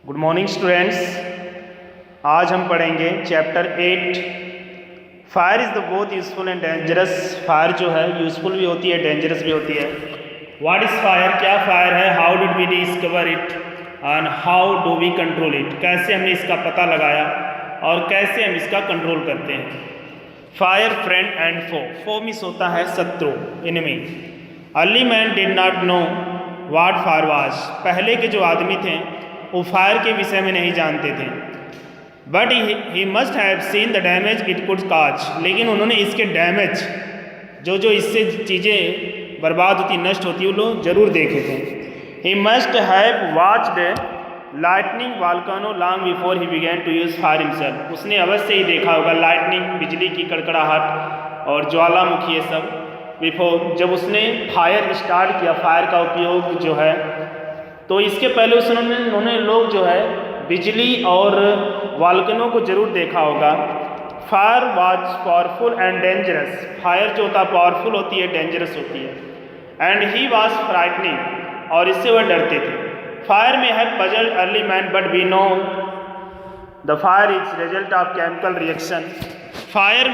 Good morning students. आज हम पढ़ेंगे chapter 8 fire is the both useful and dangerous. Fire जो है यूज़फुल भी होती है, डेंजरस भी होती है। व्हाट इज़ फायर, क्या फायर है, how did we discover it and how do we control it, कैसे हमने इसका पता लगाया और कैसे हम इसका कंट्रोल करते हैं। Fire friend and foe means होता है शत्रु, enemy. Early man did not know what fire was, पहले के जो आदमी थे वो फायर के विषय में नहीं जानते थे। But he must have seen the damage it could cause, लेकिन उन्होंने इसके डैमेज जो इससे चीज़ें बर्बाद होती, नष्ट होती, वो लोग जरूर देखे थे। He must have watched lightning volcano long before he began to use fire himself, उसने अवश्य ही देखा होगा लाइटनिंग, बिजली की कड़कड़ाहट और ज्वालामुखी, ये सब बिफोर, जब उसने फायर स्टार्ट किया, फायर का उपयोग जो है, तो इसके पहले उन्होंने लोग जो है बिजली और वॉल्केनो को जरूर देखा होगा। Fire was powerful and dangerous, fire जो होता है पावरफुल होती है, डेंजरस होती है। एंड ही वाज फ्राइटनिंग, और इससे वह डरते थे। फायर में है puzzled early man but we know the fire is result of chemical reaction. Fire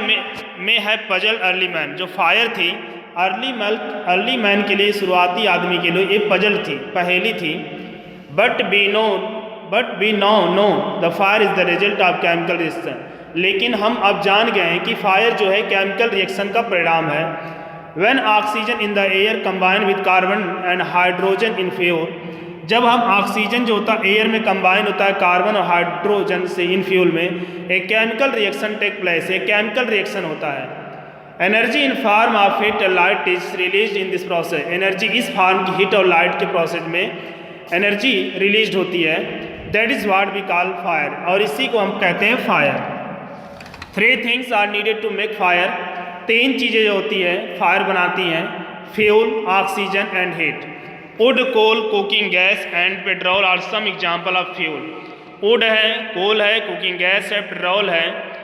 में है पजल्ड अर्ली मैन, जो फायर थी अर्ली मैन के लिए, शुरुआती आदमी के लिए एक पजल थी, पहेली थी। But we know the fire is the result of chemical reaction, लेकिन हम अब जान गए हैं कि फायर जो है केमिकल रिएक्शन का परिणाम है। When oxygen in the air combine with carbon and hydrogen in fuel, जब हम ऑक्सीजन जो होता है एयर में कंबाइन होता है कार्बन और हाइड्रोजन से इन फ्यूल में, एक केमिकल रिएक्शन टेक प्लेस, एक केमिकल रिएक्शन होता है। Energy in form of heat और light is release in this process, energy इस फॉर्म की हीट और लाइट के प्रोसेस में एनर्जी रिलीज होती है। That is what we call fire, और इसी को हम कहते हैं फायर। 3 things are needed to make fire, 3 चीज़ें जो होती है फायर बनाती हैं, fuel, oxygen and heat. Wood, coal, cooking gas and petrol are some example of fuel. Wood है, कोल है, कुकिंग गैस है, पेट्रोल है,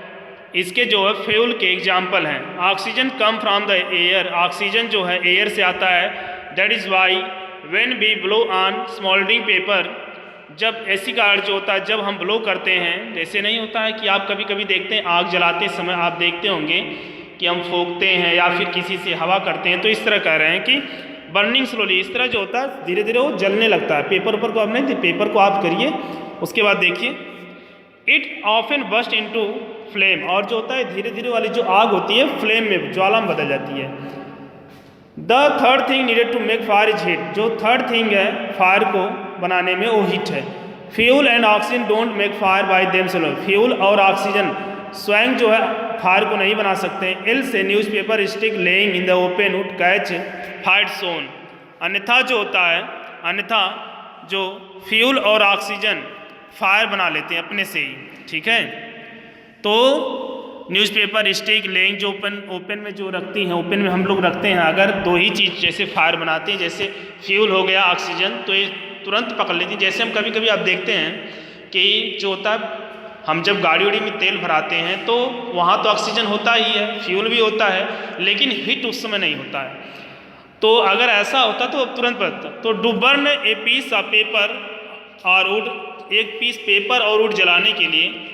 इसके जो है फ्यूल के एग्जाम्पल हैं। Oxygen come from the air, oxygen जो है एयर से आता है। That is why when we blow on smouldering paper, जब ऐसी का अर्थ जो होता है जब हम ब्लो करते हैं, जैसे नहीं होता है कि आप कभी कभी देखते हैं आग जलाते समय आप देखते होंगे कि हम फूंकते हैं या फिर किसी से हवा करते हैं, तो इस तरह कह रहे हैं कि बर्निंग स्लोली, इस तरह जो होता है धीरे धीरे वो जलने लगता है। पेपर को आप नहीं, पेपर को आप करिए, उसके बाद देखिए। It often burst into flame, और जो होता है धीरे धीरे वाली जो आग होती है फ्लेम में, ज्वाला में बदल जाती है। The third thing needed to make fire is heat, जो थर्ड थिंग है फायर को बनाने में वो हीट है। Fuel and oxygen don't make fire by themselves, fuel और ऑक्सीजन स्वयं जो है फायर को नहीं बना सकते। एल से newspaper stick lying in the open wood catch fire soon, अन्यथा जो होता है, अन्यथा जो फ्यूल और ऑक्सीजन फायर बना लेते हैं अपने से ही, ठीक है। तो न्यूज़पेपर स्टिक लेइंग जो ओपन में जो रखती हैं, ओपन में हम लोग रखते हैं, अगर 2 ही चीज़ जैसे फायर बनाते हैं, जैसे फ्यूल हो गया, ऑक्सीजन, तो ये तुरंत पकड़ लेती हैं। जैसे हम कभी कभी आप देखते हैं कि जो होता है हम जब गाड़ी वाड़ी में तेल भराते हैं तो वहाँ तो ऑक्सीजन होता ही है, फ्यूल भी होता है, लेकिन हीट उस समय नहीं होता है। तो अगर ऐसा होता तो तुरंत पड़ता। तो do burn a piece of paper और वुड, एक पीस पेपर और वुड जलाने के लिए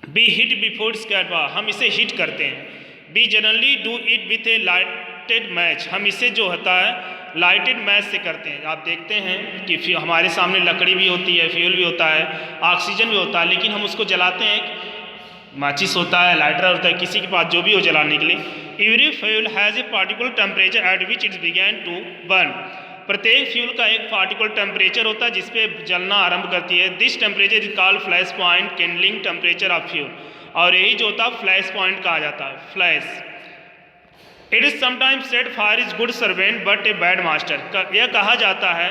बी हीट बिफोर स्कैटवा, हम इसे हीट करते हैं। Be generally do it with A lighted match, हम इसे जो होता है लाइटेड मैच से करते हैं। आप देखते हैं कि हमारे सामने लकड़ी भी होती है, फ्यूल भी होता है, ऑक्सीजन भी होता है, लेकिन हम उसको जलाते हैं, माचिस होता है, लाइटर होता है, किसी के पास जो भी हो जलाने के लिए। Every fuel has a particular temperature at which it's began to burn, प्रत्येक फ्यूल का एक पार्टिकुलर टेम्परेचर होता है जिस पे जलना आरंभ करती है। This temperature is called flash point Kindling temperature of fuel, और यही जो होता है फ्लैश पॉइंट कहा जाता है, flash. It is sometimes said fire is good servant but a bad master, यह कहा जाता है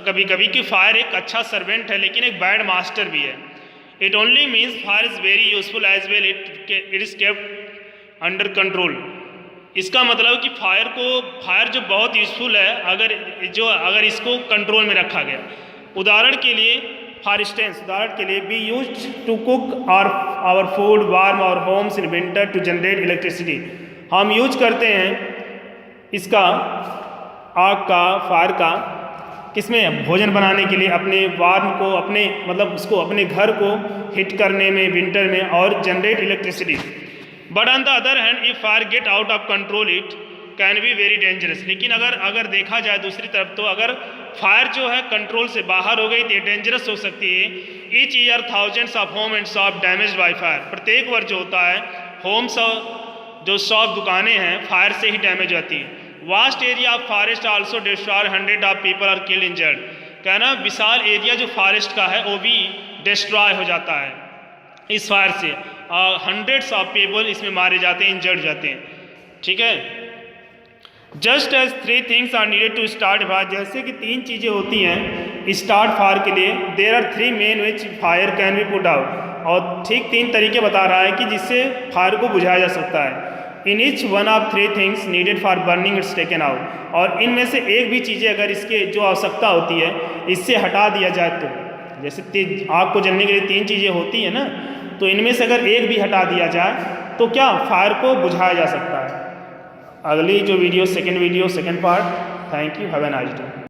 कभी कभी कि फायर एक अच्छा सर्वेंट है लेकिन एक बैड मास्टर भी है। It only means fire is very useful as well it is kept under control, इसका मतलब कि फायर जो बहुत यूजफुल है अगर इसको कंट्रोल में रखा गया। उदाहरण के लिए फॉर इंस्टेंस, उदाहरण के लिए we use to cook our food, warm our homes in winter to generate electricity, हम यूज करते हैं इसका आग का, फायर का, किसमें, भोजन बनाने के लिए, अपने वार्म को, अपने मतलब उसको अपने घर को हीट करने में विंटर में, और generate electricity. But on the other hand if fire get out of control it can be very dangerous. लेकिन अगर देखा जाए दूसरी तरफ, तो अगर फायर जो है कंट्रोल से बाहर हो गई तो ये डेंजरस हो सकती है। Each year thousands of home and shop damage by fire. प्रत्येक वर्ष जो होता है होम्स और जो शॉप दुकानें हैं फायर से ही डैमेज होती हैं। Vast area of forest also destroy, hundred of people are killed injured. कहना विशाल एरिया जो फॉरेस्ट का है वो भी डिस्ट्रॉय हो जाता है इस फायर से, और हंड्रेड्स ऑफ पीपल इसमें मारे जाते हैं, इंजर्ड जाते हैं। ठीक है, just as 3 things are needed to start fire, जैसे कि 3 चीज़ें होती हैं स्टार्ट फायर के लिए, there are 3 main which fire can be put out. और ठीक 3 तरीके बता रहा है कि जिससे फायर को बुझाया जा सकता है। In each one of 3 things needed for burning it's taken out. और इनमें से एक भी चीज़ें अगर इसके जो आवश्यकता होती है इससे हटा दिया जाए, तो जैसे आग को जलने के लिए 3 चीज़ें होती हैं ना, तो इनमें से अगर एक भी हटा दिया जाए तो क्या फायर को बुझाया जा सकता है। अगली जो video second part. Thank you, have a nice day.